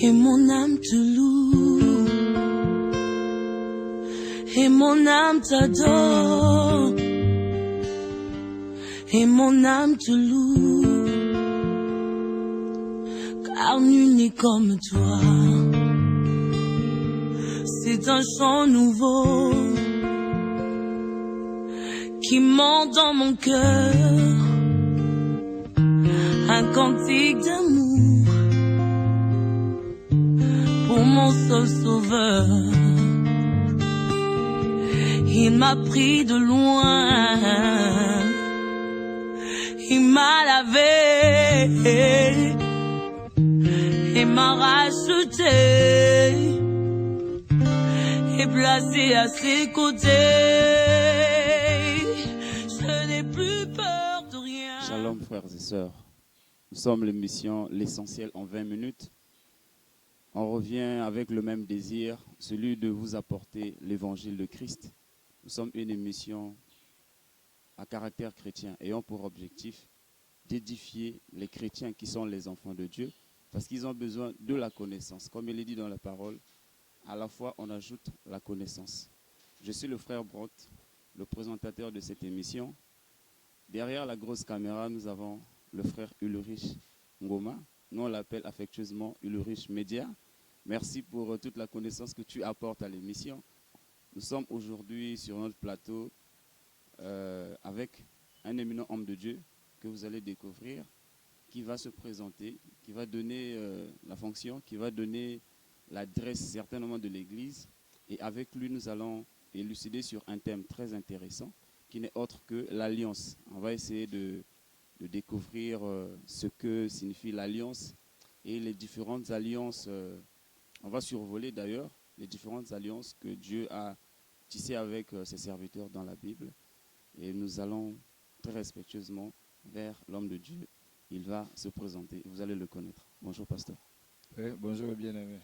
Et mon âme te loue, et mon âme t'adore, et mon âme te loue, car nul n'est comme toi. C'est un chant nouveau qui monte dans mon cœur, un cantique d'amour pour mon seul sauveur. Il m'a pris de loin, il m'a lavé et m'a racheté et placé à ses côtés. Je n'ai plus peur de rien. Shalom frères et sœurs, nous sommes l'émission L'Essentiel en 20 minutes. On revient avec le même désir, celui de vous apporter l'évangile de Christ. Nous sommes une émission à caractère chrétien, ayant pour objectif d'édifier les chrétiens qui sont les enfants de Dieu, parce qu'ils ont besoin de la connaissance. Comme il est dit dans la parole, à la fois on ajoute la connaissance. Je suis le frère Brot, le présentateur de cette émission. Derrière la grosse caméra, nous avons le frère Ulrich Ngoma. Nous on l'appelle affectueusement Ulrich Média. Merci pour toute la connaissance que tu apportes à l'émission. Nous sommes aujourd'hui sur notre plateau avec un éminent homme de Dieu que vous allez découvrir, qui va se présenter, qui va donner la fonction, qui va donner l'adresse certainement de l'Église. Et avec lui, nous allons élucider sur un thème très intéressant qui n'est autre que l'alliance. On va essayer de découvrir ce que signifie l'alliance et les différentes alliances. On va survoler d'ailleurs les différentes alliances que Dieu a tissées avec ses serviteurs dans la Bible. Et nous allons très respectueusement vers l'homme de Dieu. Il va se présenter. Vous allez le connaître. Bonjour, pasteur. Oui, bonjour, bien-aimé.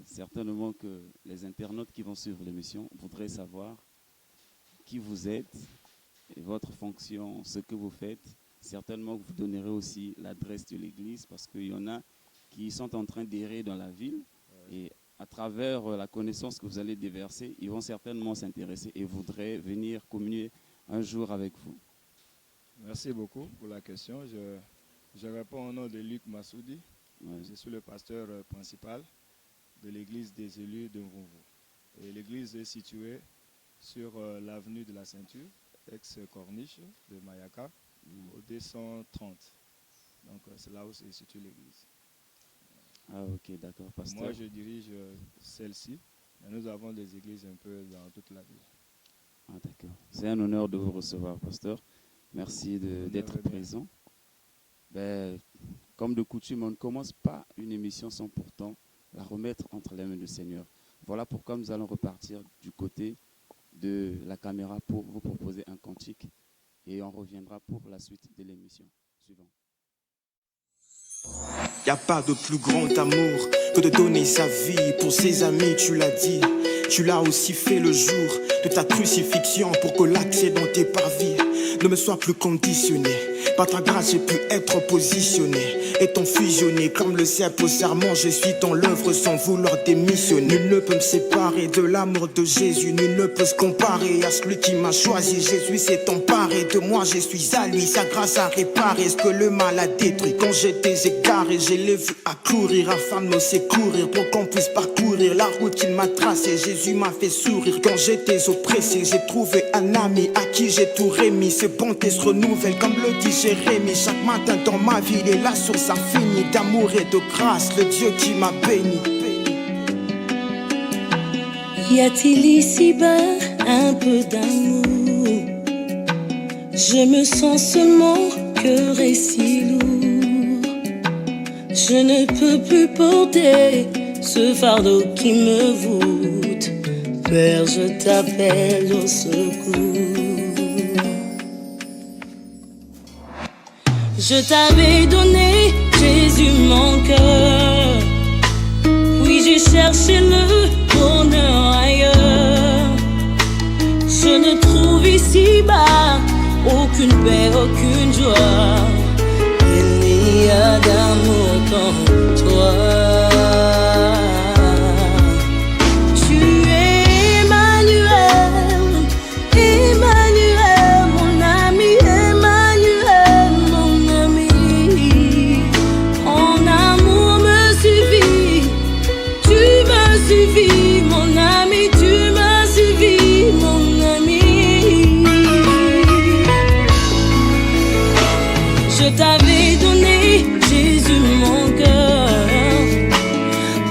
Certainement que les internautes qui vont suivre l'émission voudraient savoir qui vous êtes et votre fonction, ce que vous faites. Certainement que vous donnerez aussi l'adresse de l'église parce qu'il y en a qui sont en train d'errer dans la ville et à travers la connaissance que vous allez déverser, ils vont certainement s'intéresser et voudraient venir communier un jour avec vous. Merci beaucoup pour la question. Je réponds au nom de Luc Massoudi. Ouais. Je suis le pasteur principal de l'église des élus de Mvumvu. Et l'église est située sur l'avenue de la Ceinture, ex-Corniche de Mayaka, au 230. Donc c'est là où se situe l'église. Ah ok, d'accord, pasteur. Moi je dirige celle-ci, mais nous avons des églises un peu dans toute la ville. Ah d'accord. C'est un honneur de vous recevoir, pasteur. Merci d'être présent. Ben, comme de coutume, on ne commence pas une émission sans pourtant la remettre entre les mains du Seigneur. Voilà pourquoi nous allons repartir du côté de la caméra pour vous proposer un cantique et on reviendra pour la suite de l'émission suivante. Y a pas de plus grand amour que de donner sa vie pour ses amis, tu l'as dit. Tu l'as aussi fait le jour de ta crucifixion pour que l'accès dans tes parvis ne me soit plus conditionné. Par ta grâce, j'ai pu être positionné, étant fusionné comme le cèpe au serment. Je suis dans l'œuvre sans vouloir démissionner. Nul ne peut me séparer de l'amour de Jésus. Nul ne peut se comparer à celui qui m'a choisi. Jésus s'est emparé de moi, je suis à lui. Sa grâce a réparé ce que le mal a détruit. Quand j'étais égaré, je l'ai vu accourir afin de me secourir, pour qu'on puisse parcourir la route qu'il m'a tracée. Jésus m'a fait sourire quand j'étais oppressé. J'ai trouvé un ami à qui j'ai tout remis. Ses bontés se renouvellent comme le dit Jérémie. Chaque matin dans ma vie, il est la source infinie d'amour et de grâce, le Dieu qui m'a béni. Y a-t-il ici-bas un peu d'amour? Je me sens seulement cœur et si lourd. Je ne peux plus porter ce fardeau qui me voûte. Père, je t'appelle au secours. Je t'avais donné, Jésus, mon cœur. Puis j'ai cherché le bonheur ailleurs. Je ne trouve ici-bas aucune paix, aucune joie. Il n'y a d'amour qu'en toi. Je t'avais donné, Jésus, mon cœur.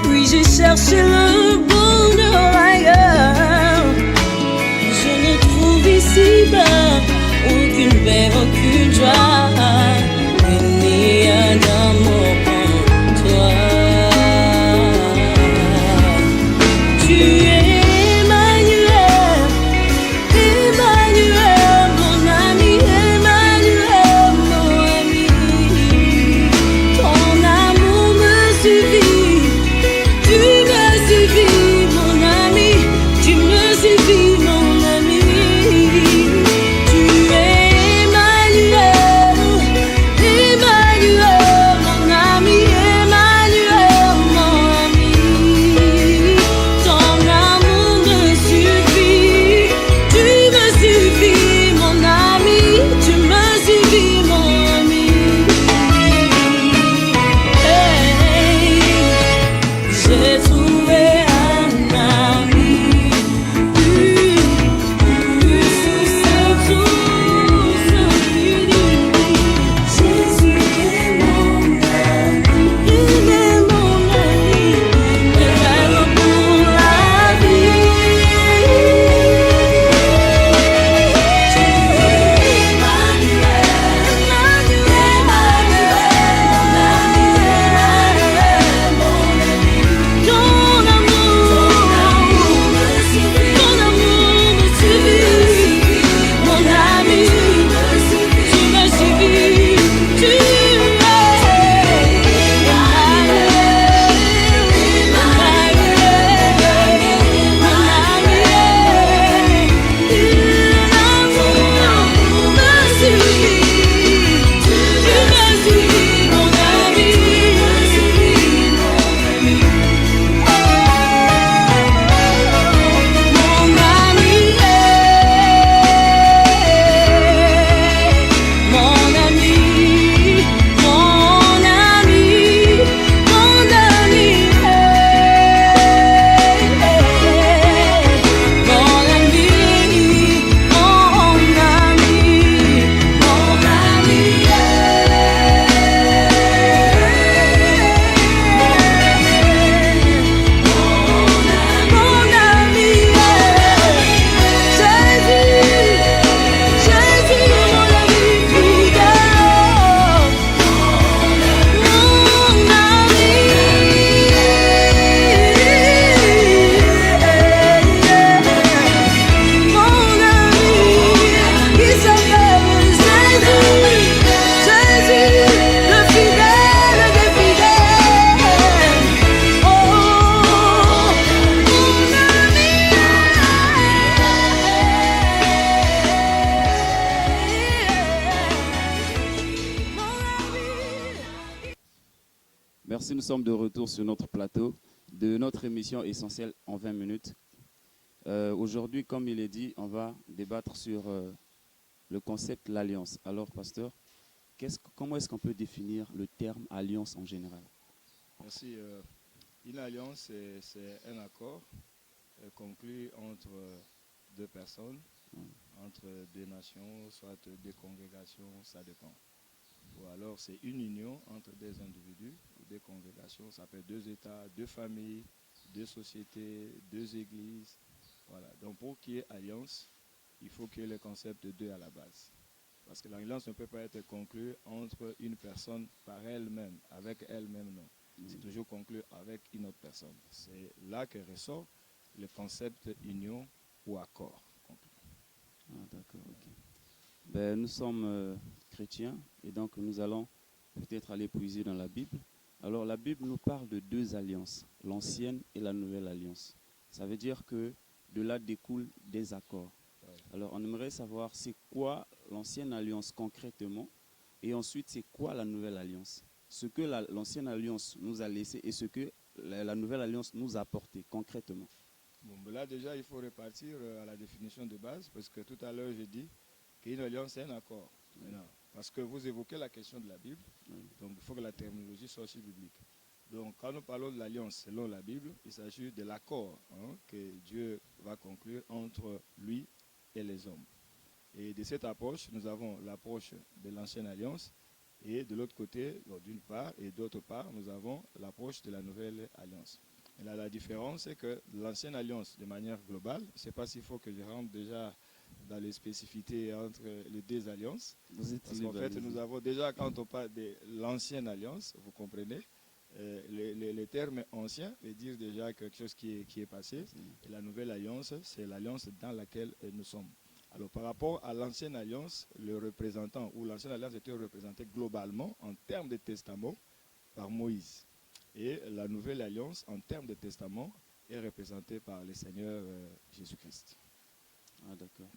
Puis j'ai cherché le bonheur ailleurs. Je ne trouve ici-bas aucune paix, aucune joie, ni un amour comme toi. Tu es Emmanuel, Emmanuel, mon ami, Emmanuel, mon ami. Ton amour me suffit, tu me suffis, mon ami, tu me suffis, mon ami. Tu es Emmanuel, Emmanuel, mon ami, Emmanuel, mon ami. Ton amour me suffit, tu me suffis, mon ami, tu me suffis, mon ami. Hey, j'ai trouvé un ami, sous sa douce Jésus est mon ami, il est mon ami, égal pour la vie. Tu es Emmanuel, Emmanuel, mon ami, ton amour me suffit, ton amour me suffit, mon ami, tu me suffis, tu es Merci, nous sommes de retour sur notre plateau de notre émission essentielle en 20 minutes. Aujourd'hui, comme il est dit, on va débattre sur le concept l'alliance. Alors, pasteur, comment est-ce qu'on peut définir le terme alliance en général? Merci. Une alliance, c'est un accord conclu entre deux personnes, entre deux nations, soit deux congrégations, ça dépend. Ou alors c'est une union entre des individus ou des congrégations, ça peut être deux États, deux familles, deux sociétés, deux églises. Voilà. Donc pour qu'il y ait alliance, il faut qu'il y ait le concept de deux à la base. Parce que l'alliance ne peut pas être conclue entre une personne par elle-même, avec elle-même, non. C'est toujours conclu avec une autre personne. C'est là que ressort le concept union ou accord conclu. Ah, d'accord, ok. Ben, nous sommes chrétiens et donc nous allons peut-être aller puiser dans la Bible. Alors la Bible nous parle de deux alliances, l'ancienne et la nouvelle alliance. Ça veut dire que de là découlent des accords. Ouais. Alors on aimerait savoir c'est quoi l'ancienne alliance concrètement et ensuite c'est quoi la nouvelle alliance. Ce que l'ancienne alliance nous a laissé et ce que la nouvelle alliance nous a apporté concrètement. Bon, ben là déjà il faut repartir à la définition de base parce que tout à l'heure j'ai dit qu'une alliance c'est un accord. Maintenant, parce que vous évoquez la question de la Bible, donc il faut que la terminologie soit aussi biblique. Donc quand nous parlons de l'alliance selon la Bible, il s'agit de l'accord que Dieu va conclure entre lui et les hommes. Et de cette approche, nous avons l'approche de l'ancienne alliance Et de l'autre côté, d'une part, et d'autre part, nous avons l'approche de la nouvelle alliance. Et là, la différence, c'est que l'ancienne alliance, de manière globale, je ne sais pas s'il faut que je rentre déjà dans les spécificités entre les deux alliances. Parce qu'en fait, nous avons déjà, quand on parle de l'ancienne alliance, vous comprenez, les termes anciens veut dire déjà quelque chose qui est passé. Et la nouvelle alliance, c'est l'alliance dans laquelle nous sommes. Alors, par rapport à l'ancienne alliance, le représentant, ou l'ancienne alliance était représentée globalement en termes de testament par Moïse. Et la nouvelle alliance, en termes de testament, est représentée par le Seigneur Jésus-Christ. Ah, d'accord.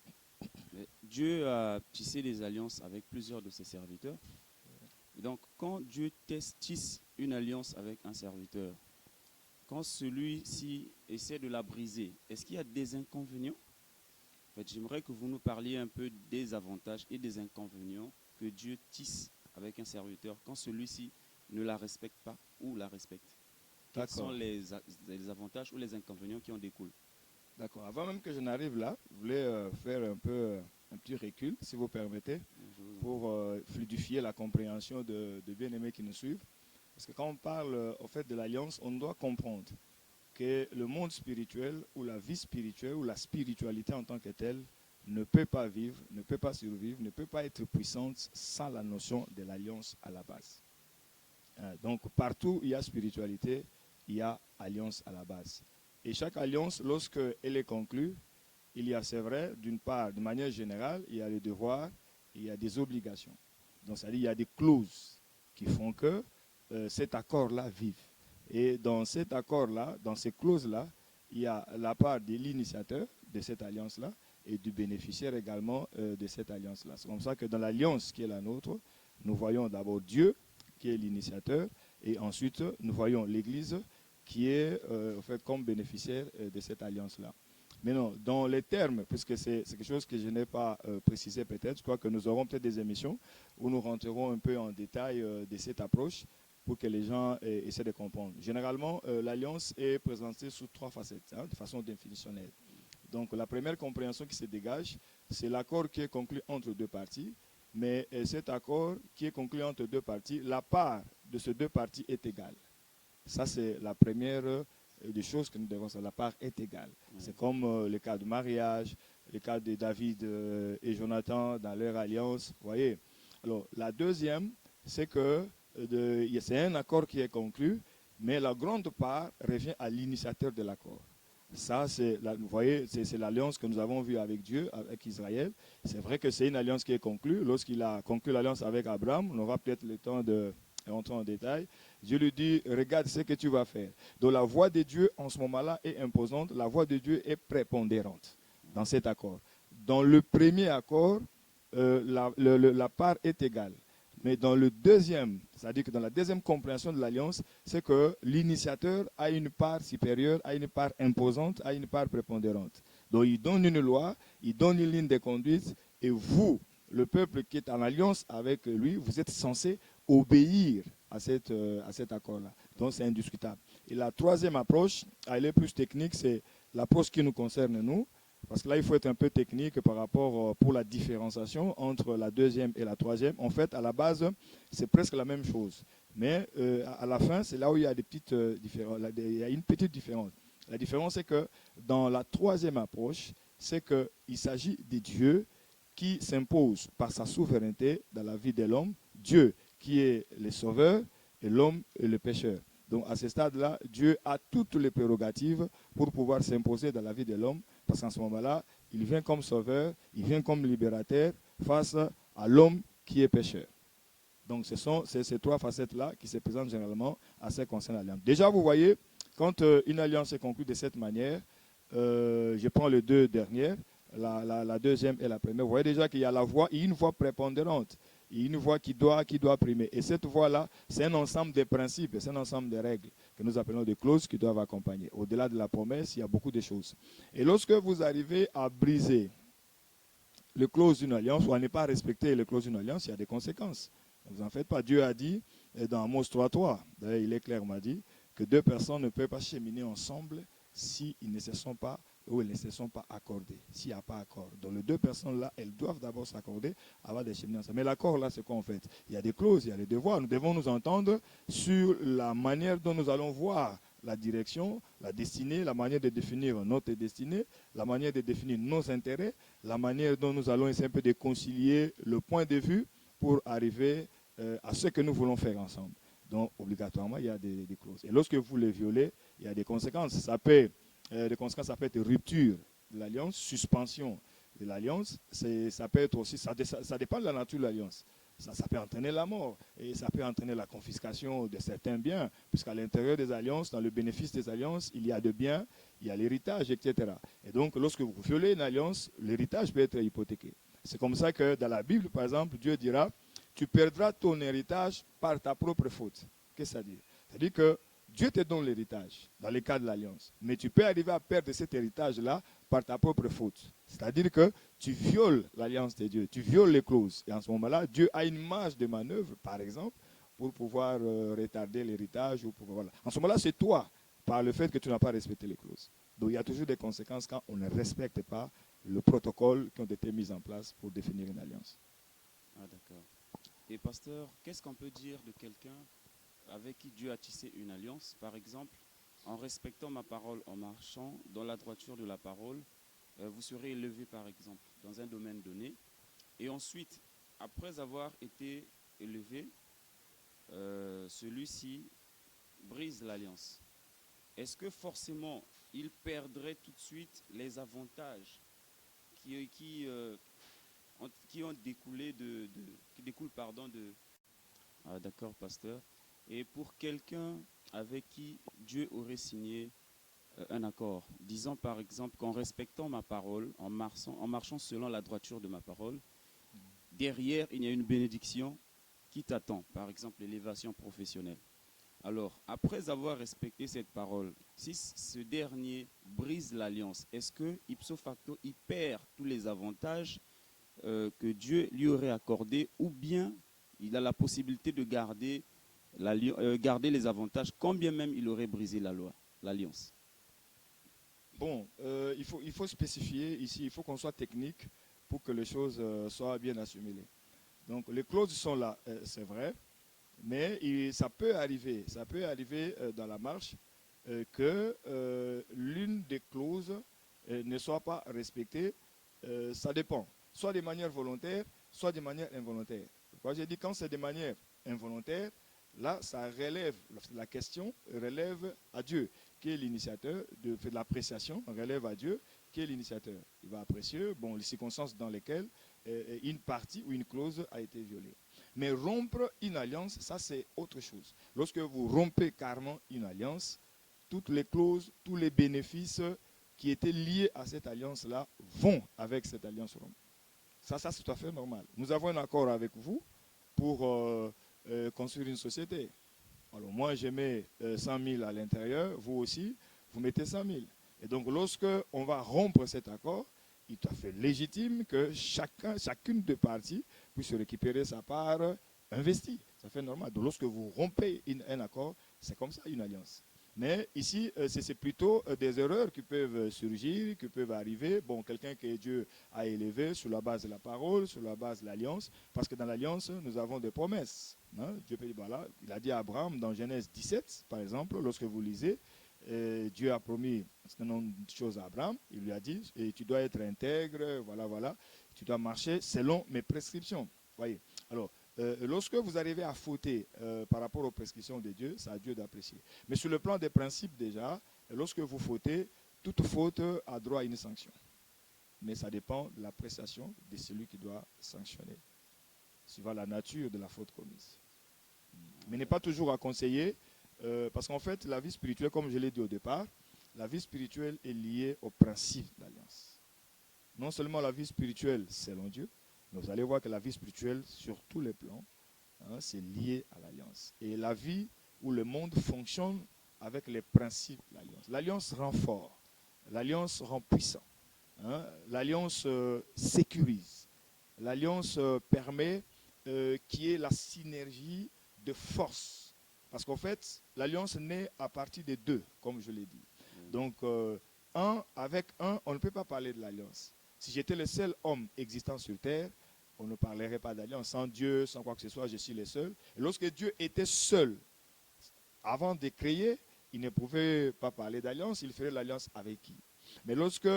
Mais Dieu a tissé des alliances avec plusieurs de ses serviteurs. Et donc, quand Dieu tisse une alliance avec un serviteur, quand celui-ci essaie de la briser, est-ce qu'il y a des inconvénients? En fait, j'aimerais que vous nous parliez un peu des avantages et des inconvénients que Dieu tisse avec un serviteur quand celui-ci ne la respecte pas ou la respecte. Quels sont les avantages ou les inconvénients qui en découlent? D'accord. Avant même que je n'arrive là, je voulais faire un petit recul, si vous permettez, pour fluidifier la compréhension de bien-aimés qui nous suivent. Parce que quand on parle au fait de l'alliance, on doit comprendre que le monde spirituel ou la vie spirituelle ou la spiritualité en tant que telle ne peut pas vivre, ne peut pas survivre, ne peut pas être puissante sans la notion de l'alliance à la base. Donc partout où il y a spiritualité, il y a alliance à la base. Et chaque alliance, lorsqu'elle est conclue, il y a, c'est vrai, d'une part, de manière générale, il y a les devoirs, il y a des obligations. Donc c'est-à-dire il y a des clauses qui font que cet accord-là vive. Et dans cet accord-là, dans ces clauses-là, il y a la part de l'initiateur de cette alliance-là et du bénéficiaire également de cette alliance-là. C'est comme ça que dans l'alliance qui est la nôtre, nous voyons d'abord Dieu qui est l'initiateur et ensuite nous voyons l'Église qui est en fait comme bénéficiaire de cette alliance-là. Mais non, dans les termes, puisque c'est quelque chose que je n'ai pas précisé peut-être, je crois que nous aurons peut-être des émissions où nous rentrerons un peu en détail de cette approche pour que les gens essaient de comprendre. Généralement, l'alliance est présentée sous trois facettes, de façon définitionnelle. Donc la première compréhension qui se dégage, c'est l'accord qui est conclu entre deux parties, mais cet accord qui est conclu entre deux parties, la part de ces deux parties est égale. Ça, c'est la première des choses que nous devons savoir. La part est égale. C'est comme le cas du mariage, le cas de David et Jonathan dans leur alliance. Vous voyez. Alors, la deuxième, c'est que c'est un accord qui est conclu, mais la grande part revient à l'initiateur de l'accord. Ça, vous voyez, c'est l'alliance que nous avons vue avec Dieu, avec Israël. C'est vrai que c'est une alliance qui est conclue. Lorsqu'il a conclu l'alliance avec Abraham, on aura peut-être le temps de rentrer en détail. Dieu lui dit, regarde ce que tu vas faire. Donc la voix de Dieu, en ce moment-là, est imposante. La voix de Dieu est prépondérante dans cet accord. Dans le premier accord, la part est égale. Mais dans le deuxième, c'est-à-dire que dans la deuxième compréhension de l'alliance, c'est que l'initiateur a une part supérieure, a une part imposante, a une part prépondérante. Donc il donne une loi, il donne une ligne de conduite, et vous, le peuple qui est en alliance avec lui, vous êtes censé obéir à cet accord-là. Donc c'est indiscutable. Et la troisième approche, elle est plus technique, c'est l'approche qui nous concerne nous. Parce que là, il faut être un peu technique par rapport pour la différenciation entre la deuxième et la troisième. En fait, à la base, c'est presque la même chose. Mais à la fin, c'est là où il y a il y a une petite différence. La différence, c'est que dans la troisième approche, c'est qu'il s'agit de Dieu qui s'impose par sa souveraineté dans la vie de l'homme. Dieu qui est le sauveur et l'homme est le pécheur. Donc à ce stade-là, Dieu a toutes les prérogatives pour pouvoir s'imposer dans la vie de l'homme. Parce qu'en ce moment-là, il vient comme sauveur, il vient comme libérateur face à l'homme qui est pécheur. Donc ce sont ces trois facettes-là qui se présentent généralement à ce qui concerne l'alliance. Déjà, vous voyez, quand une alliance est conclue de cette manière, je prends les deux dernières, la deuxième et la première, vous voyez déjà qu'il y a une voix prépondérante, une voix qui doit primer. Et cette voix-là, c'est un ensemble de principes, c'est un ensemble de règles que nous appelons des clauses qui doivent accompagner. Au-delà de la promesse, il y a beaucoup de choses. Et lorsque vous arrivez à briser les clauses d'une alliance ou à ne pas respecter les clauses d'une alliance, il y a des conséquences. Ne vous en faites pas. Dieu a dit dans Amos 3.3, d'ailleurs il est clair, m'a dit, que deux personnes ne peuvent pas cheminer ensemble s'ils ne se sont pas où elles ne se sont pas accordées. S'il n'y a pas accord. Donc les deux personnes-là, elles doivent d'abord s'accorder avant de cheminer ensemble. Mais l'accord, là, c'est quoi en fait? Il y a des clauses, il y a des devoirs. Nous devons nous entendre sur la manière dont nous allons voir la direction, la destinée, la manière de définir notre destinée, la manière de définir nos intérêts, la manière dont nous allons essayer un peu de concilier le point de vue pour arriver à ce que nous voulons faire ensemble. Donc, obligatoirement, il y a des clauses. Et lorsque vous les violez, il y a des conséquences. Les conséquences, ça peut être rupture de l'alliance, suspension de l'alliance. Ça peut être aussi, ça dépend de la nature de l'alliance. Ça peut entraîner la mort et ça peut entraîner la confiscation de certains biens, puisqu'à l'intérieur des alliances, dans le bénéfice des alliances, il y a de biens, il y a l'héritage, etc. Et donc, lorsque vous violez une alliance, l'héritage peut être hypothéqué. C'est comme ça que dans la Bible, par exemple, Dieu dira, tu perdras ton héritage par ta propre faute. Qu'est-ce que ça dit? C'est-à-dire que Dieu te donne l'héritage dans le cas de l'alliance, mais tu peux arriver à perdre cet héritage-là par ta propre faute. C'est-à-dire que tu violes l'alliance de Dieu, tu violes les clauses. Et en ce moment-là, Dieu a une marge de manœuvre, par exemple, pour pouvoir retarder l'héritage. Voilà. En ce moment-là, c'est toi, par le fait que tu n'as pas respecté les clauses. Donc il y a toujours des conséquences quand on ne respecte pas le protocole qui ont été mis en place pour définir une alliance. Ah, d'accord. Et pasteur, qu'est-ce qu'on peut dire de quelqu'un avec qui Dieu a tissé une alliance, par exemple, en respectant ma parole, en marchant dans la droiture de la parole, vous serez élevé, par exemple, dans un domaine donné. Et ensuite, après avoir été élevé, celui-ci brise l'alliance. Est-ce que forcément, il perdrait tout de suite les avantages qui ont découlé qui découlent de... Ah, d'accord, pasteur. Et pour quelqu'un avec qui Dieu aurait signé un accord, disons par exemple qu'en respectant ma parole, en marchant selon la droiture de ma parole, derrière il y a une bénédiction qui t'attend, par exemple l'élévation professionnelle. Alors, après avoir respecté cette parole, si ce dernier brise l'alliance, est-ce que, ipso facto, il perd tous les avantages que Dieu lui aurait accordés, ou bien il a la possibilité de garder les avantages, quand bien même il aurait brisé l'alliance? Bon, il faut spécifier ici, il faut qu'on soit technique pour que les choses soient bien assimilées. Donc, les clauses sont là, c'est vrai. Mais ça peut arriver dans la marche que l'une des clauses ne soit pas respectée. Ça dépend, soit de manière volontaire, soit de manière involontaire. Quand j'ai dit quand c'est de manière involontaire, là, la question relève à Dieu, qui est l'initiateur de l'appréciation, relève à Dieu, qui est l'initiateur. Il va apprécier les circonstances dans lesquelles une partie ou une clause a été violée. Mais rompre une alliance, ça c'est autre chose. Lorsque vous rompez carrément une alliance, toutes les clauses, tous les bénéfices qui étaient liés à cette alliance-là vont avec cette alliance rompue. Ça c'est tout à fait normal. Nous avons un accord avec vous pour construire une société. Alors moi je mets 100 000 à l'intérieur, vous aussi, vous mettez 100 000. Et donc lorsque on va rompre cet accord, il est tout à fait légitime que chacune des parties puisse récupérer sa part investie. Ça fait normal. Donc lorsque vous rompez un accord, c'est comme ça une alliance. Mais ici, c'est plutôt des erreurs qui peuvent surgir, qui peuvent arriver. Bon, quelqu'un que Dieu a élevé sur la base de la parole, sur la base de l'alliance, parce que dans l'alliance, nous avons des promesses. Hein? Dieu peut dire, voilà, il a dit à Abraham dans Genèse 17, par exemple, lorsque vous lisez, Dieu a promis un certain nombre de choses à Abraham. Il lui a dit, et tu dois être intègre, voilà, tu dois marcher selon mes prescriptions. Voyez. Alors, lorsque vous arrivez à fauter par rapport aux prescriptions de Dieu, c'est à Dieu d'apprécier. Mais sur le plan des principes déjà, lorsque vous fautez, toute faute a droit à une sanction. Mais ça dépend de l'appréciation de celui qui doit sanctionner, suivant la nature de la faute commise. Mais n'est pas toujours à conseiller, parce qu'en fait, la vie spirituelle, comme je l'ai dit au départ, la vie spirituelle est liée au principe de l'alliance. Non seulement la vie spirituelle selon Dieu, mais vous allez voir que la vie spirituelle, sur tous les plans, c'est lié à l'alliance. Et la vie où le monde fonctionne avec les principes de l'alliance. L'alliance rend fort, l'alliance rend puissant, l'alliance sécurise, l'alliance permet qu'il y ait la synergie de force. Parce qu'en fait, l'alliance naît à partir des deux, comme je l'ai dit. Donc, avec un, on ne peut pas parler de l'alliance. Si j'étais le seul homme existant sur terre, on ne parlerait pas d'alliance. Sans Dieu, sans quoi que ce soit, je suis le seul. Et lorsque Dieu était seul, avant de créer, il ne pouvait pas parler d'alliance, il ferait l'alliance avec qui? Mais lorsque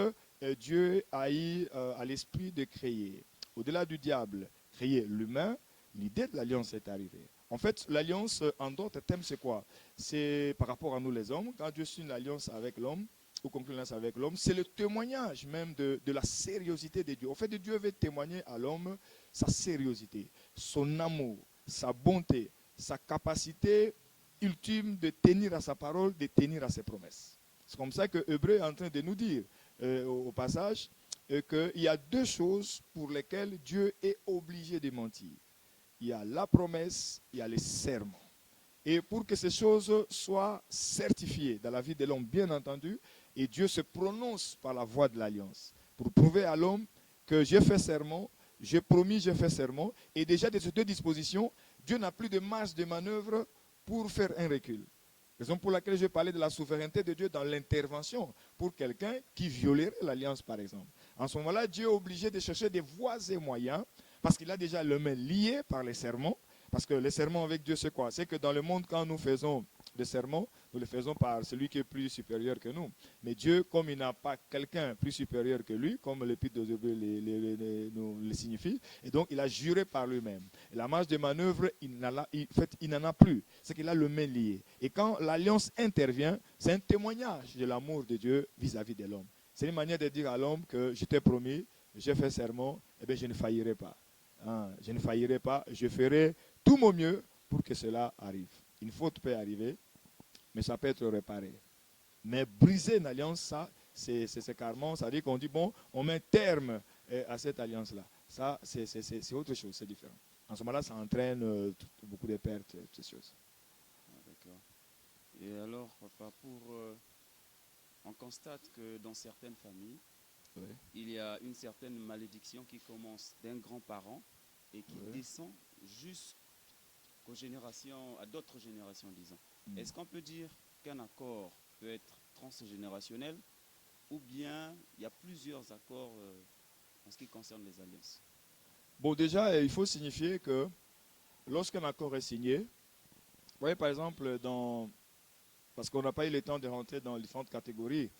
Dieu a eu à l'esprit de créer, au-delà du diable, créer l'humain, l'idée de l'alliance est arrivée. En fait, l'alliance, en d'autres termes, c'est quoi? C'est par rapport à nous les hommes, quand Dieu signe une alliance avec l'homme, ou conclut une alliance avec l'homme, c'est le témoignage même de la sérieuxité de Dieu. En fait, Dieu veut témoigner à l'homme sa sérieuxité, son amour, sa bonté, sa capacité ultime de tenir à sa parole, de tenir à ses promesses. C'est comme ça que Hébreu est en train de nous dire au passage qu'il y a deux choses pour lesquelles Dieu est obligé de mentir. Il y a la promesse, il y a les serments. Et pour que ces choses soient certifiées dans la vie de l'homme, bien entendu, et Dieu se prononce par la voie de l'alliance pour prouver à l'homme que j'ai fait serment, j'ai promis, j'ai fait serment, et déjà de ces deux dispositions, Dieu n'a plus de marge de manœuvre pour faire un recul. Raison pour laquelle je parlais de la souveraineté de Dieu dans l'intervention pour quelqu'un qui violerait l'alliance, par exemple. En ce moment-là, Dieu est obligé de chercher des voies et moyens parce qu'il a déjà le main lié par les serments. Parce que les serments avec Dieu, c'est quoi? C'est que dans le monde, quand nous faisons des serments, nous les faisons par celui qui est plus supérieur que nous. Mais Dieu, comme il n'a pas quelqu'un plus supérieur que lui, comme l'Épître aux Hébreux nous le signifie, et donc il a juré par lui-même. Et la marge de manœuvre, il n'en a plus. C'est qu'il a le main lié. Et quand l'alliance intervient, c'est un témoignage de l'amour de Dieu vis-à-vis de l'homme. C'est une manière de dire à l'homme que je t'ai promis, j'ai fait serment, eh bien je ne faillirai pas. Je ne faillirai pas, je ferai tout mon mieux pour que cela arrive. Une faute peut arriver, mais ça peut être réparé. Mais briser une alliance, ça, c'est carrément, ça veut dire qu'on dit, bon, on met terme à cette alliance-là. Ça, c'est autre chose, c'est différent. En ce moment-là, ça entraîne beaucoup de pertes, ces choses. Ah, d'accord. Et alors, papa, on constate que dans certaines familles, Oui. il y a une certaine malédiction qui commence d'un grand-parent et qui descend jusqu'aux générations, à d'autres générations, disons. Est-ce qu'on peut dire qu'un accord peut être transgénérationnel ou bien il y a plusieurs accords en ce qui concerne les alliances? Bon, déjà, il faut signifier que lorsqu'un accord est signé, vous voyez par exemple, parce qu'on n'a pas eu le temps de rentrer dans les différentes catégories,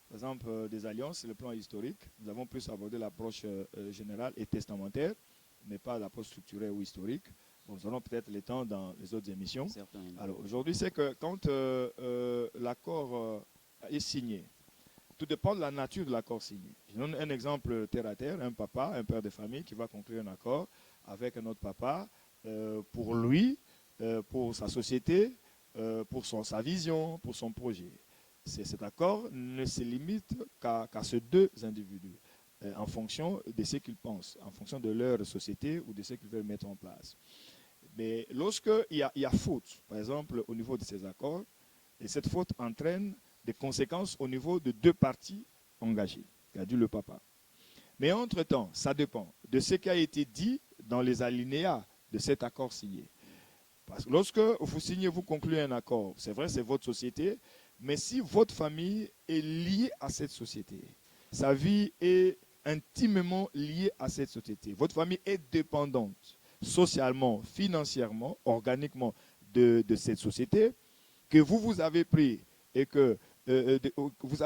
par exemple des alliances, sur le plan historique, nous avons plus abordé l'approche générale et testamentaire, mais pas l'approche structurée ou historique. Bon, nous aurons peut-être le temps dans les autres émissions. Certainement. Alors aujourd'hui, c'est que quand l'accord est signé, tout dépend de la nature de l'accord signé. Je donne un exemple terre à terre, un papa, un père de famille qui va conclure un accord avec un autre papa pour lui, pour sa société, pour sa vision, pour son projet. Cet accord ne se limite qu'à ces deux individus, en fonction de ce qu'ils pensent, en fonction de leur société ou de ce qu'ils veulent mettre en place. Mais lorsqu'il y a faute, par exemple, au niveau de ces accords, et cette faute entraîne des conséquences au niveau de deux parties engagées, qu'a dit le papa. Mais entre-temps, ça dépend de ce qui a été dit dans les alinéas de cet accord signé. Parce que lorsque vous signez, vous concluez un accord, c'est vrai, c'est votre société, mais si votre famille est liée à cette société, sa vie est intimement liée à cette société, votre famille est dépendante socialement, financièrement, organiquement de cette société, que vous avez pris et que vous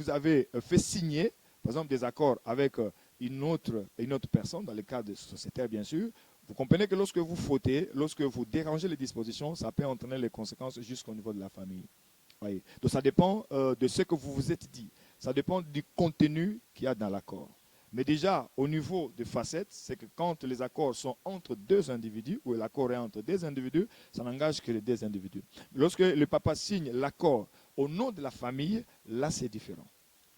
avez fait signer, par exemple, des accords avec une autre personne, dans le cadre sociétaire bien sûr, vous comprenez que lorsque vous fautez, lorsque vous dérangez les dispositions, ça peut entraîner les conséquences jusqu'au niveau de la famille. Voyez. Donc ça dépend de ce que vous vous êtes dit. Ça dépend du contenu qu'il y a dans l'accord. Mais déjà, au niveau de facettes, c'est que quand les accords sont entre deux individus, ou l'accord est entre deux individus, ça n'engage que les deux individus. Lorsque le papa signe l'accord au nom de la famille, là c'est différent.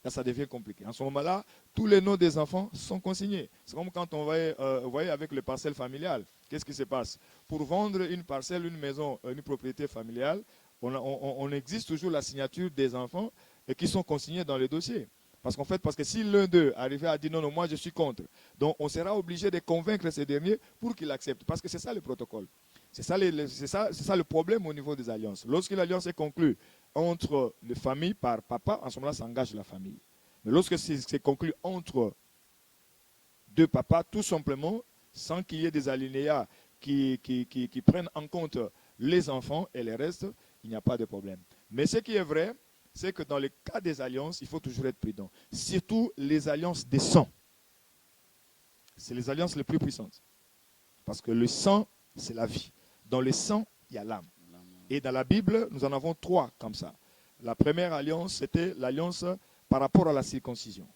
Là ça devient compliqué. En ce moment-là, tous les noms des enfants sont consignés. C'est comme quand on va, vous voyez, avec les parcelles familiales. Qu'est-ce qui se passe? Pour vendre une parcelle, une maison, une propriété familiale, on existe toujours la signature des enfants et qui sont consignés dans le dossier. Parce que si l'un d'eux arrivait à dire non, moi je suis contre, donc on sera obligé de convaincre ces derniers pour qu'ils acceptent. Parce que c'est ça le protocole. C'est ça le problème au niveau des alliances. Lorsqu'une alliance est conclue entre les familles par papa, en ce moment-là, ça engage la famille. Mais lorsque c'est conclu entre deux papas, tout simplement, sans qu'il y ait des alinéas qui prennent en compte les enfants et les restes, il n'y a pas de problème. Mais ce qui est vrai, c'est que dans le cas des alliances, il faut toujours être prudent. Surtout les alliances des sangs. C'est les alliances les plus puissantes. Parce que le sang, c'est la vie. Dans le sang, il y a l'âme. Et dans la Bible, nous en avons 3 comme ça. La première alliance, c'était l'alliance par rapport à la circoncision.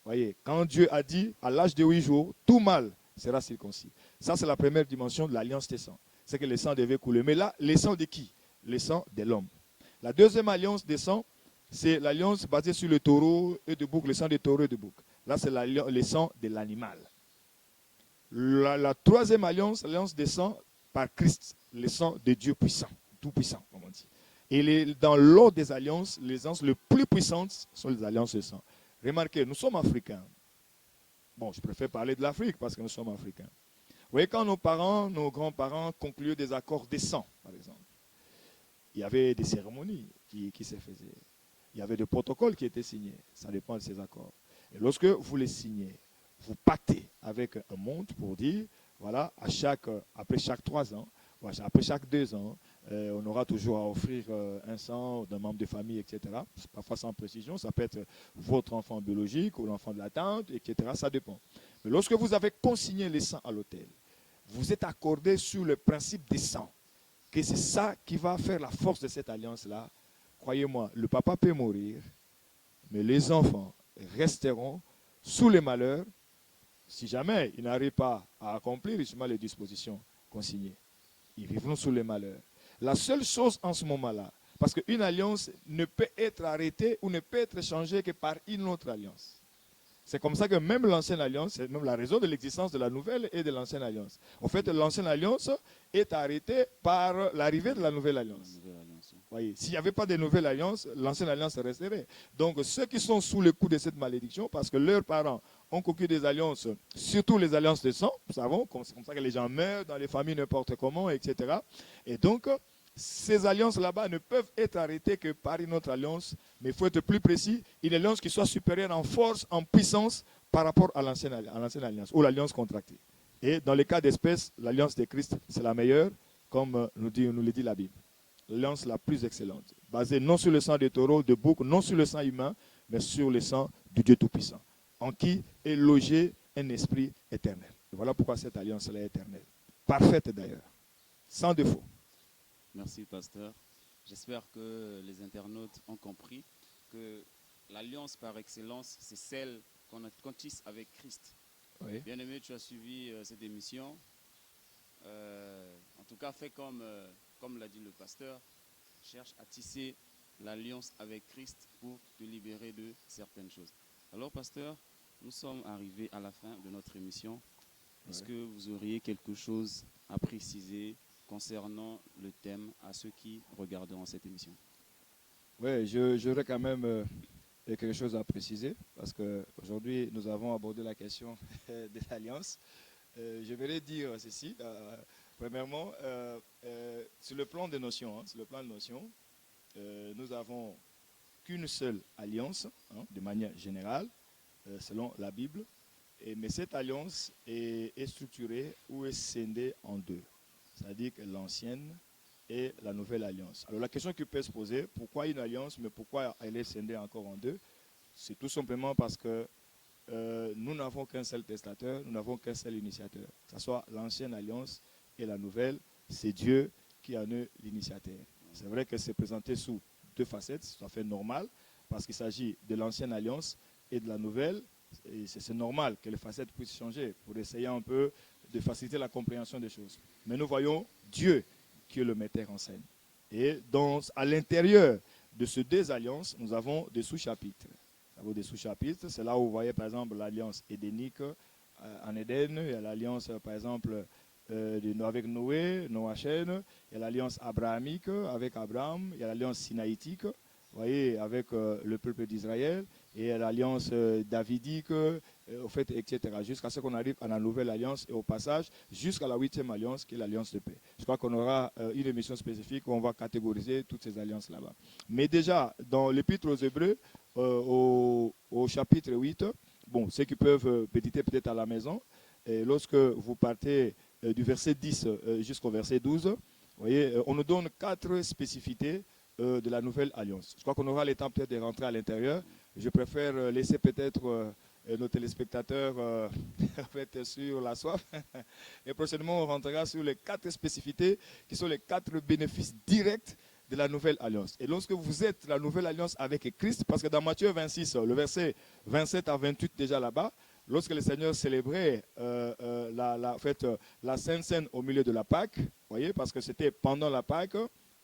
Voyez, quand Dieu a dit, à l'âge de 8 jours, tout mâle sera circoncis. Ça, c'est la première dimension de l'alliance des sangs. C'est que le sang devait couler. Mais là, le sang de qui? Le sang de l'homme. La deuxième alliance des sangs, c'est l'alliance basée sur le taureau et de bouc, le sang de taureau et de bouc. Là, c'est le sang de l'animal. La troisième alliance, l'alliance des sangs par Christ, le sang de Dieu puissant, tout puissant, comme on dit. Et dans l'ordre des alliances, les alliances les plus puissantes sont les alliances de sang. Remarquez, nous sommes africains. Bon, je préfère parler de l'Afrique parce que nous sommes africains. Vous voyez, quand nos parents, nos grands-parents concluaient des accords des sangs, par exemple, il y avait des cérémonies qui se faisaient. Il y avait des protocoles qui étaient signés. Ça dépend de ces accords. Et lorsque vous les signez, vous pactez avec un monde pour dire, voilà, après chaque 3 ans, après chaque 2 ans, on aura toujours à offrir un sang d'un membre de famille, etc. Parfois sans précision, ça peut être votre enfant biologique ou l'enfant de la tante, etc. Ça dépend. Mais lorsque vous avez consigné les sangs à l'autel, vous êtes accordé sur le principe des sangs, que c'est ça qui va faire la force de cette alliance-là. Croyez-moi, le papa peut mourir, mais les enfants resteront sous les malheurs si jamais ils n'arrivent pas à accomplir justement les dispositions consignées. Ils vivront sous les malheurs. La seule chose en ce moment-là, parce qu'une alliance ne peut être arrêtée ou ne peut être changée que par une autre alliance. C'est comme ça que même l'ancienne alliance, c'est même la raison de l'existence de la nouvelle et de l'ancienne alliance. En fait, l'ancienne alliance est arrêtée par l'arrivée de la nouvelle alliance. Voyez, s'il n'y avait pas de nouvelle alliance, l'ancienne alliance resterait. Donc, ceux qui sont sous le coup de cette malédiction, parce que leurs parents ont conclu des alliances, surtout les alliances de sang, nous savons, c'est comme ça que les gens meurent dans les familles n'importe comment, etc. Et donc, ces alliances là-bas ne peuvent être arrêtées que par une autre alliance, mais il faut être plus précis, une alliance qui soit supérieure en force, en puissance par rapport à l'ancienne alliance ou l'alliance contractée. Et dans le cas d'espèce, l'alliance de Christ, c'est la meilleure, comme nous le dit la Bible. L'alliance la plus excellente, basée non sur le sang des taureaux, de boucs, non sur le sang humain, mais sur le sang du Dieu Tout-Puissant, en qui est logé un esprit éternel. Et voilà pourquoi cette alliance-là est éternelle. Parfaite d'ailleurs, sans défaut. Merci, pasteur. J'espère que les internautes ont compris que l'alliance par excellence, c'est celle qu'on tisse avec Christ. Oui. Bien-aimé, tu as suivi cette émission. En tout cas, fais comme l'a dit le pasteur, cherche à tisser l'alliance avec Christ pour te libérer de certaines choses. Alors, pasteur, nous sommes arrivés à la fin de notre émission. Est-ce que vous auriez quelque chose à préciser concernant le thème à ceux qui regarderont cette émission? Oui, j'aurais quand même quelque chose à préciser parce qu'aujourd'hui, nous avons abordé la question de l'alliance. Je voudrais dire ceci. Premièrement, sur le plan des notions, nous avons qu'une seule alliance, de manière générale, selon la Bible. Mais cette alliance est structurée ou est scindée en 2. C'est-à-dire que l'ancienne et la nouvelle alliance. Alors la question qui peut se poser, pourquoi une alliance, mais pourquoi elle est scindée encore en 2? C'est tout simplement parce que nous n'avons qu'un seul testateur, nous n'avons qu'un seul initiateur. Que ce soit l'ancienne alliance et la nouvelle, c'est Dieu qui en est l'initiateur. C'est vrai que c'est présenté sous 2 facettes, c'est tout à fait normal, parce qu'il s'agit de l'ancienne alliance et de la nouvelle. Et c'est normal que les facettes puissent changer pour essayer un peu de faciliter la compréhension des choses. Mais nous voyons Dieu qui est le metteur en scène. Et à l'intérieur de ces 2 alliances, nous avons des sous-chapitres. Nous avons des sous-chapitres. C'est là où vous voyez par exemple l'alliance édénique en Éden. Il y a l'alliance par exemple avec Noé, Noachène. Il y a l'alliance abrahamique avec Abraham. Il y a l'alliance sinaïtique, vous voyez, avec le peuple d'Israël. Et l'alliance davidique au fait, etc. Jusqu'à ce qu'on arrive à la nouvelle alliance et au passage jusqu'à la 8e alliance qui est l'alliance de paix. Je crois qu'on aura une émission spécifique où on va catégoriser toutes ces alliances là-bas. Mais déjà, dans l'Épître aux Hébreux, au chapitre 8, bon, ceux qui peuvent méditer peut-être à la maison, et lorsque vous partez du verset 10 jusqu'au verset 12, vous voyez, on nous donne 4 spécificités de la nouvelle alliance. Je crois qu'on aura le temps peut-être de rentrer à l'intérieur. Je préfère laisser peut-être nos téléspectateurs en fait, sur la soif. Et prochainement, on rentrera sur les 4 spécificités qui sont les 4 bénéfices directs de la nouvelle alliance. Et lorsque vous êtes la nouvelle alliance avec Christ, parce que dans Matthieu 26, le verset 27 à 28 déjà là-bas, lorsque le Seigneur célébrait la Sainte Seine au milieu de la Pâque, voyez, parce que c'était pendant la Pâque,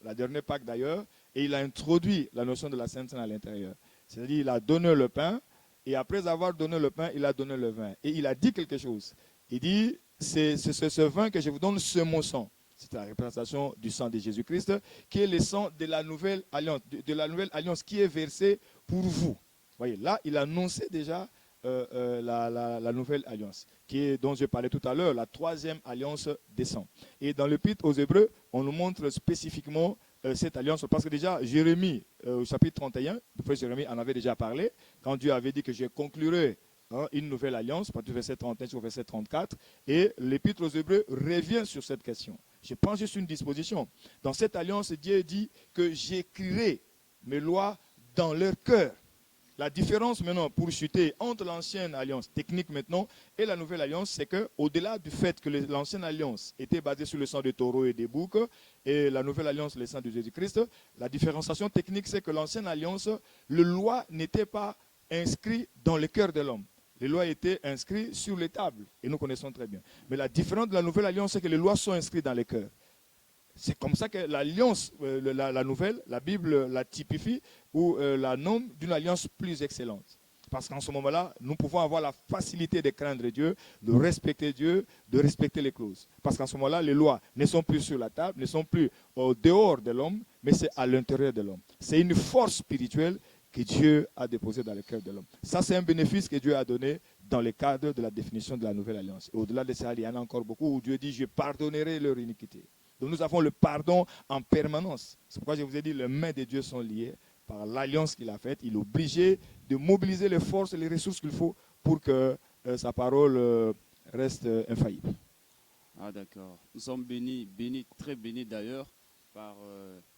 la dernière Pâque d'ailleurs, et il a introduit la notion de la Sainte Seine à l'intérieur. C'est-à-dire il a donné le pain, et après avoir donné le pain, il a donné le vin. Et il a dit quelque chose. Il dit, c'est ce vin que je vous donne, c'est mon sang. C'est la représentation du sang de Jésus-Christ, qui est le sang de la nouvelle alliance, de la nouvelle alliance qui est versée pour vous. Vous voyez, là, il annonçait déjà la nouvelle alliance, dont je parlais tout à l'heure, la 3e alliance des sangs. Et dans l'Épître aux Hébreux, on nous montre spécifiquement cette alliance, parce que déjà, Jérémie, au chapitre 31, le frère Jérémie en avait déjà parlé, quand Dieu avait dit que je conclurai une nouvelle alliance, à partir du verset 31 jusqu'au verset 34, et l'Épître aux Hébreux revient sur cette question. Je prends juste une disposition. Dans cette alliance, Dieu dit que j'écrirai mes lois dans leur cœur. La différence maintenant pour chuter entre l'ancienne alliance technique maintenant et la nouvelle alliance, c'est qu'au-delà du fait que l'ancienne alliance était basée sur le sang des taureaux et des boucs et la nouvelle alliance le sang de Jésus-Christ, la différenciation technique c'est que l'ancienne alliance, les lois n'étaient pas inscrites dans le cœur de l'homme. Les lois étaient inscrites sur les tables et nous connaissons très bien. Mais la différence de la nouvelle alliance, c'est que les lois sont inscrites dans les cœurs. C'est comme ça que l'alliance, la nouvelle, la Bible la typifie ou la nomme d'une alliance plus excellente. Parce qu'en ce moment-là, nous pouvons avoir la facilité de craindre Dieu, de respecter Dieu, de respecter les clauses. Parce qu'en ce moment-là, les lois ne sont plus sur la table, ne sont plus au dehors de l'homme, mais c'est à l'intérieur de l'homme. C'est une force spirituelle que Dieu a déposée dans le cœur de l'homme. Ça, c'est un bénéfice que Dieu a donné dans le cadre de la définition de la nouvelle alliance. Et au-delà de ça, il y en a encore beaucoup où Dieu dit « Je pardonnerai leur iniquité ». Donc nous avons le pardon en permanence. C'est pourquoi je vous ai dit, les mains de Dieu sont liées par l'alliance qu'il a faite. Il est obligé de mobiliser les forces et les ressources qu'il faut pour que sa parole reste infaillible. Ah d'accord. Nous sommes bénis, très bénis d'ailleurs par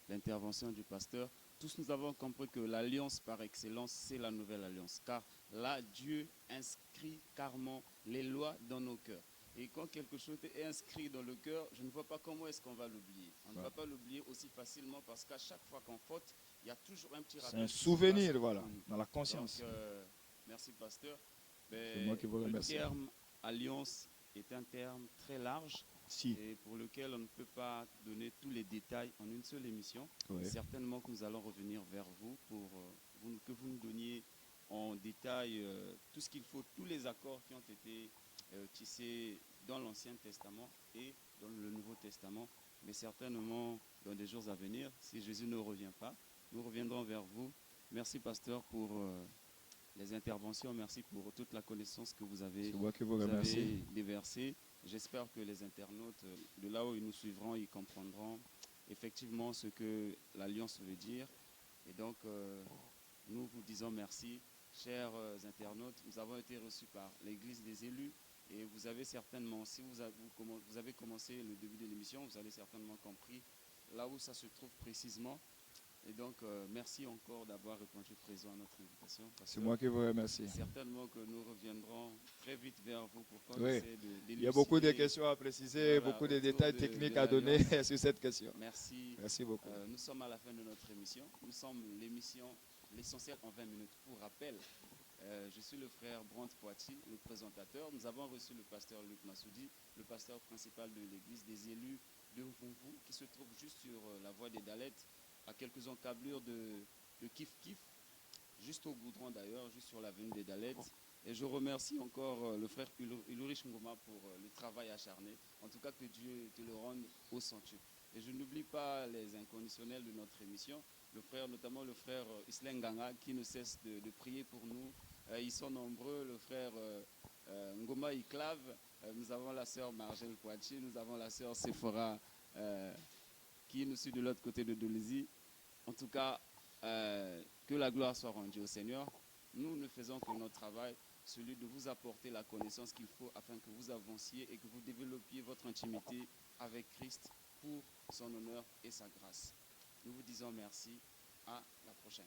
l'intervention du pasteur. Tous nous avons compris que l'alliance par excellence, c'est la nouvelle alliance. Car là, Dieu inscrit carrément les lois dans nos cœurs. Et quand quelque chose est inscrit dans le cœur, je ne vois pas comment est-ce qu'on va l'oublier. On ne va pas l'oublier aussi facilement parce qu'à chaque fois qu'on faute, il y a toujours un petit rappel. C'est un souvenir, voilà, dans la conscience. Donc, merci, pasteur. C'est moi qui vous remercie. Le terme alliance est un terme très large et pour lequel on ne peut pas donner tous les détails en une seule émission. Oui. Certainement que nous allons revenir vers vous pour que vous nous donniez en détail tout ce qu'il faut, tous les accords qui ont été tissés dans l'Ancien Testament et dans le Nouveau Testament, mais certainement dans des jours à venir, si Jésus ne revient pas, nous reviendrons vers vous. Merci pasteur pour les interventions, merci pour toute la connaissance que vous avez déversée. J'espère que les internautes, de là où ils nous suivront, ils comprendront effectivement ce que l'Alliance veut dire. Et donc, nous vous disons merci, chers internautes. Nous avons été reçus par l'Église des élus. Et vous avez certainement, si vous avez commencé le début de l'émission, vous avez certainement compris là où ça se trouve précisément. Et donc, merci encore d'avoir répondu présent à notre invitation. C'est moi qui vous remercie. Certainement que nous reviendrons très vite vers vous pour qu'on essaie Il y a beaucoup de questions à préciser, voilà, beaucoup de détails techniques à donner sur cette question. Merci. Merci beaucoup. Nous sommes à la fin de notre émission. Nous sommes l'émission L'Essentiel en 20 minutes. Pour rappel, je suis le frère Brandt Poitiers, le présentateur. Nous avons reçu le pasteur Luc Massoudi, le pasteur principal de l'église des élus de Mvumvu, qui se trouve juste sur la voie des Dallettes, à quelques encablures de Kif Kif, juste au goudron d'ailleurs, juste sur l'avenue des Dallettes. Et je remercie encore le frère Ulrich Ngoma pour le travail acharné. En tout cas, que Dieu te le rende au centuple. Et je n'oublie pas les inconditionnels de notre émission, notamment le frère Islen Ganga, qui ne cesse de prier pour nous, Ils sont nombreux, le frère Ngoma Iklave, nous avons la sœur Margelle Kouachi, nous avons la sœur Sephora qui nous suit de l'autre côté de Dolisie. En tout cas, que la gloire soit rendue au Seigneur. Nous ne faisons que notre travail, celui de vous apporter la connaissance qu'il faut afin que vous avanciez et que vous développiez votre intimité avec Christ pour son honneur et sa grâce. Nous vous disons merci. À la prochaine.